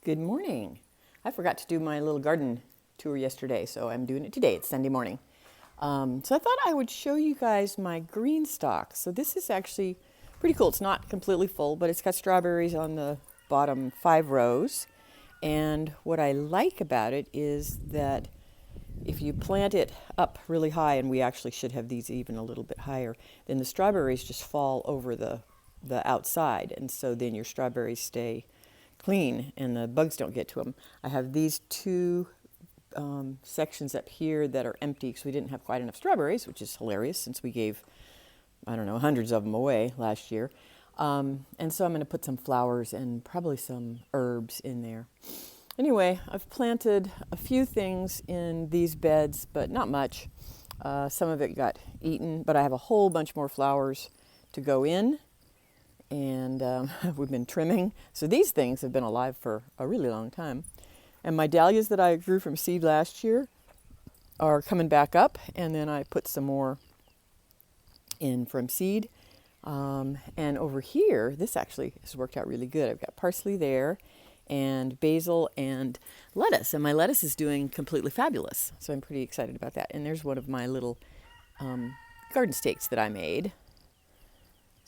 Good morning. I forgot to do my little garden tour yesterday, so I'm doing it today. It's Sunday morning. So I thought I would show you guys my green stalk. So this is actually pretty cool. It's not completely full, but it's got strawberries on the bottom 5 rows. And what I like about it is that if you plant it up really high, and we actually should have these even a little bit higher, then the strawberries just fall over the outside. And so then your strawberries stay clean and the bugs don't get to them. I have these two sections up here that are empty because we didn't have quite enough strawberries, which is hilarious since we gave, I don't know, hundreds of them away last year. And so I'm going to put some flowers and probably some herbs in there. Anyway, I've planted a few things in these beds, but not much. Some of it got eaten, but I have a whole bunch more flowers to go in. And we've been trimming. So these things have been alive for a really long time. And my dahlias that I grew from seed last year are coming back up. And then I put some more in from seed. And over here, this actually has worked out really good. I've got parsley there and basil and lettuce. And my lettuce is doing completely fabulous. So I'm pretty excited about that. And there's one of my little garden stakes that I made.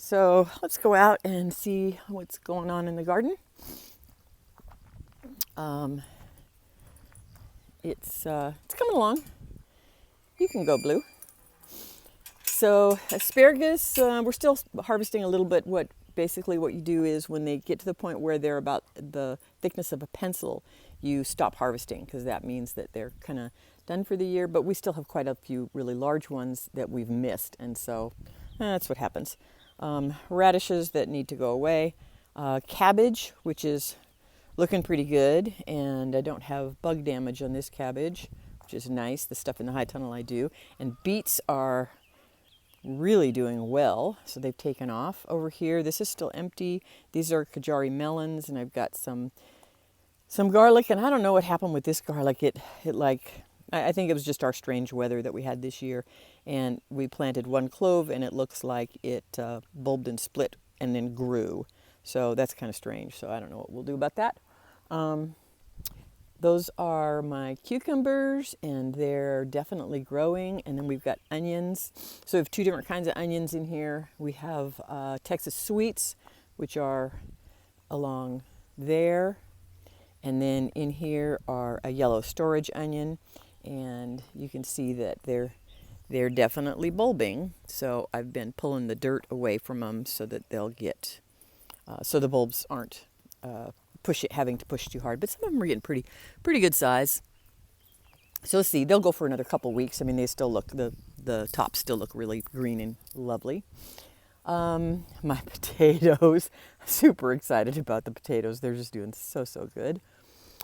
So let's go out and see what's going on in the garden. It's coming along. You can go, Blue. So asparagus, we're still harvesting a little bit. Basically what you do is when they get to the point where they're about the thickness of a pencil, you stop harvesting because that means that they're kind of done for the year. But we still have quite a few really large ones that we've missed, and so that's what happens. Radishes that need to go away, cabbage, which is looking pretty good, and I don't have bug damage on this cabbage, which is nice. The stuff in the high tunnel I do. And beets are really doing well, so they've taken off. Over here, this is still empty. These are Kajari Melons, and I've got some garlic, and I don't know what happened with this garlic. I think it was just our strange weather that we had this year, and we planted one clove and it looks like it bulbed and split and then grew. So that's kind of strange. So I don't know what we'll do about that. Those are my cucumbers and they're definitely growing. And then we've got onions. So we have 2 different kinds of onions in here. We have Texas sweets, which are along there. And then in here are a yellow storage onion. And you can see that they're definitely bulbing. So I've been pulling the dirt away from them so that they'll get, so the bulbs aren't having to push too hard. But some of them are getting pretty good size. So let's see, they'll go for another couple weeks. I mean, they still look, the tops still look really green and lovely. My potatoes, super excited about the potatoes. They're just doing so good.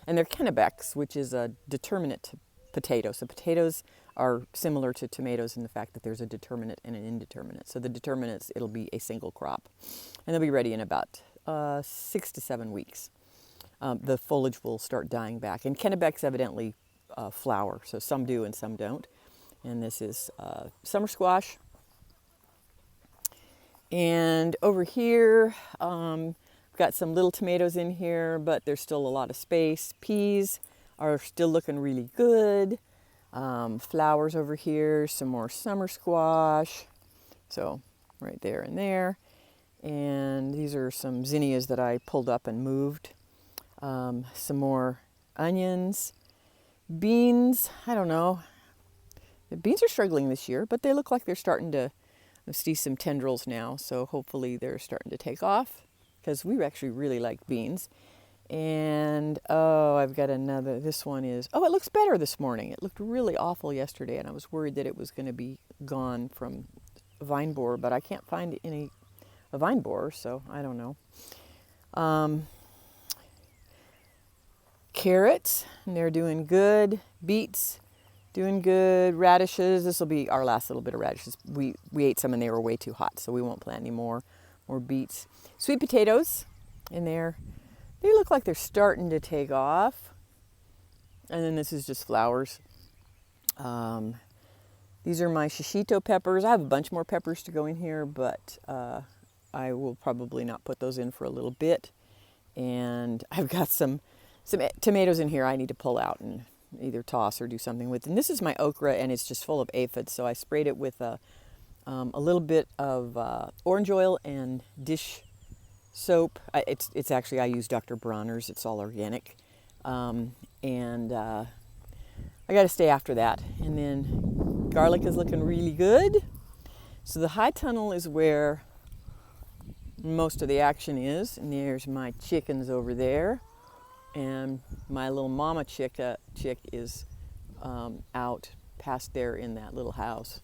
And they're Kennebecs, which is a determinate potato. So potatoes are similar to tomatoes in the fact that there's a determinate and an indeterminate. So the determinates, it'll be a single crop. And they'll be ready in about 6 to 7 weeks. The foliage will start dying back. And Kennebecs evidently flower. So some do and some don't. And this is summer squash. And over here, got some little tomatoes in here, but there's still a lot of space. Peas are still looking really good. Flowers over here, some more summer squash. So right there and there. And these are some zinnias that I pulled up and moved. Some more onions. Beans, I don't know. The beans are struggling this year, but they look like they're starting to see some tendrils now. So hopefully they're starting to take off because we actually really like beans. And, I've got another, this one is, it looks better this morning. It looked really awful yesterday, and I was worried that it was going to be gone from vine borer, but I can't find a vine borer, so I don't know. Carrots, and they're doing good. Beets, doing good. Radishes, this will be our last little bit of radishes. We ate some and they were way too hot, so we won't plant any more beets. Sweet potatoes, and they look like they're starting to take off. And then this is just flowers. These are my shishito peppers. I have a bunch more peppers to go in here, but I will probably not put those in for a little bit. And I've got some some tomatoes in here I need to pull out and either toss or do something with. And this is my okra, and it's just full of aphids, so I sprayed it with a little bit of orange oil and dish soap. It's actually, I use Dr. Bronner's. It's all organic. And I got to stay after that. And then garlic is looking really good. So the high tunnel is where most of the action is. And there's my chickens over there. And my little mama chick is out past there in that little house.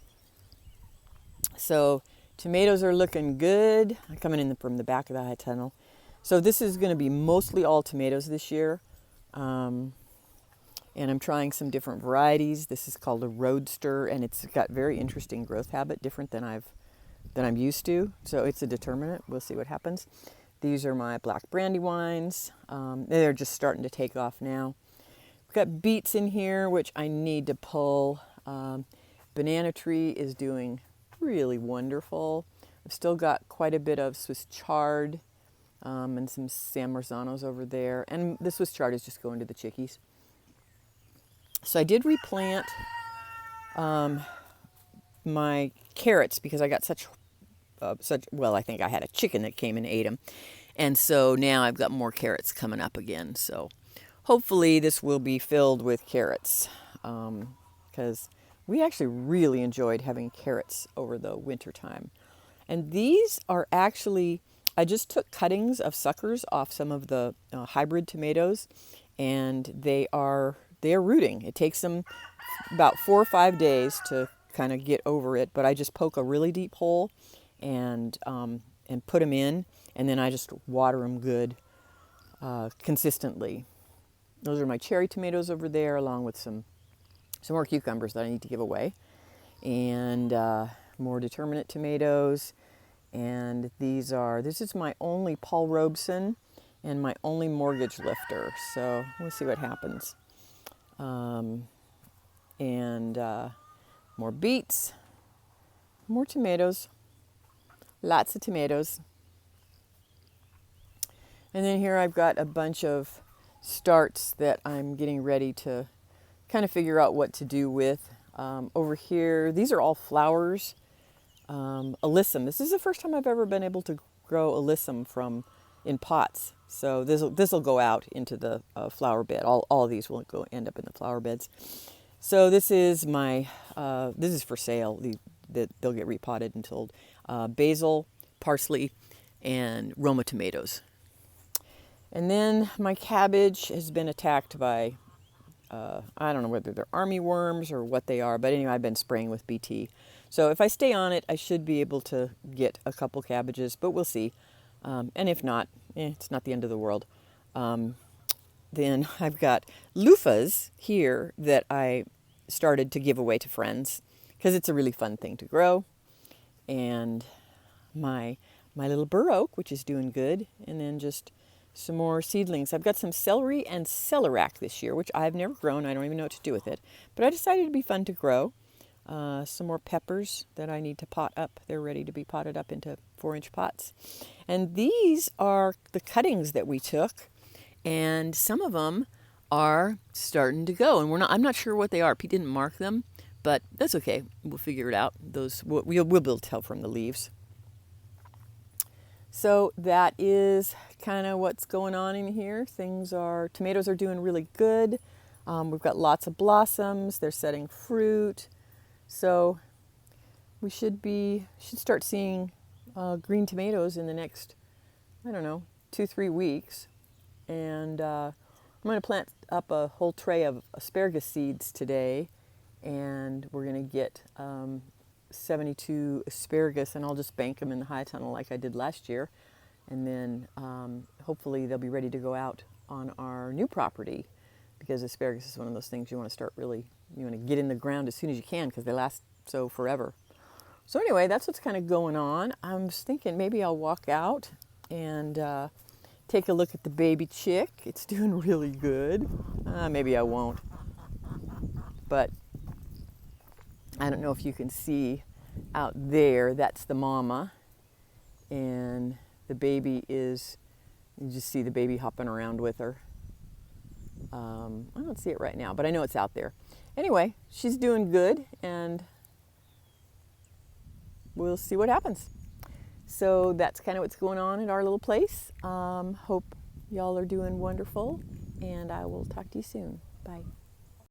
So tomatoes are looking good. I'm coming in from the back of the high tunnel. So this is going to be mostly all tomatoes this year. And I'm trying some different varieties. This is called a Roadster, and it's got very interesting growth habit, different than I'm used to. So it's a determinant. We'll see what happens. These are my black brandywines. They're just starting to take off now. We've got beets in here, which I need to pull. Banana tree is doing really wonderful. I've still got quite a bit of Swiss chard and some San Marzanos over there. And the Swiss chard is just going to the chickies. So I did replant my carrots because I got well, I think I had a chicken that came and ate them. And so now I've got more carrots coming up again. So hopefully this will be filled with carrots because we actually really enjoyed having carrots over the winter time. And these are actually, I just took cuttings of suckers off some of the hybrid tomatoes, and they're rooting. It takes them about 4 or 5 days to kind of get over it, but I just poke a really deep hole and put them in, and then I just water them good consistently. Those are my cherry tomatoes over there, along with some more cucumbers that I need to give away, and more determinate tomatoes. And this is my only Paul Robeson and my only mortgage lifter. So we'll see what happens. More beets, more tomatoes, lots of tomatoes. And then here I've got a bunch of starts that I'm getting ready to kind of figure out what to do with. Over here, these are all flowers. Alyssum. This is the first time I've ever been able to grow alyssum in pots. So this will go out into the flower bed. All of these will end up in the flower beds. So this is this is for sale. They'll get repotted and sold. Basil, parsley, and Roma tomatoes. And then my cabbage has been attacked by I don't know whether they're army worms or what they are, but anyway, I've been spraying with BT. So if I stay on it, I should be able to get a couple cabbages, but we'll see. And if not, it's not the end of the world. Then I've got loofahs here that I started to give away to friends because it's a really fun thing to grow. And my little bur oak, which is doing good, and then just some more seedlings. I've got some celery and celeriac this year, which I've never grown. I don't even know what to do with it. But I decided it'd be fun to grow. Some more peppers that I need to pot up. They're ready to be potted up into 4-inch pots. And these are the cuttings that we took. And some of them are starting to go. And I'm not sure what they are. Pete didn't mark them, but that's okay. We'll figure it out. We'll be able to tell from the leaves. So that is kind of what's going on in here. Tomatoes are doing really good. We've got lots of blossoms. They're setting fruit. So we should start seeing green tomatoes in the next, 2-3 weeks. And I'm going to plant up a whole tray of asparagus seeds today. And we're going to get 72 asparagus, and I'll just bank them in the high tunnel like I did last year. And then hopefully they'll be ready to go out on our new property, because asparagus is one of those things you want to get in the ground as soon as you can because they last so forever. So anyway, that's what's kind of going on. I'm just thinking maybe I'll walk out and take a look at the baby chick. It's doing really good. Maybe I won't. But I don't know if you can see out there, that's the mama. And the baby you just see the baby hopping around with her. I don't see it right now, but I know it's out there. Anyway, she's doing good, and we'll see what happens. So that's kind of what's going on at our little place. Hope y'all are doing wonderful, and I will talk to you soon. Bye.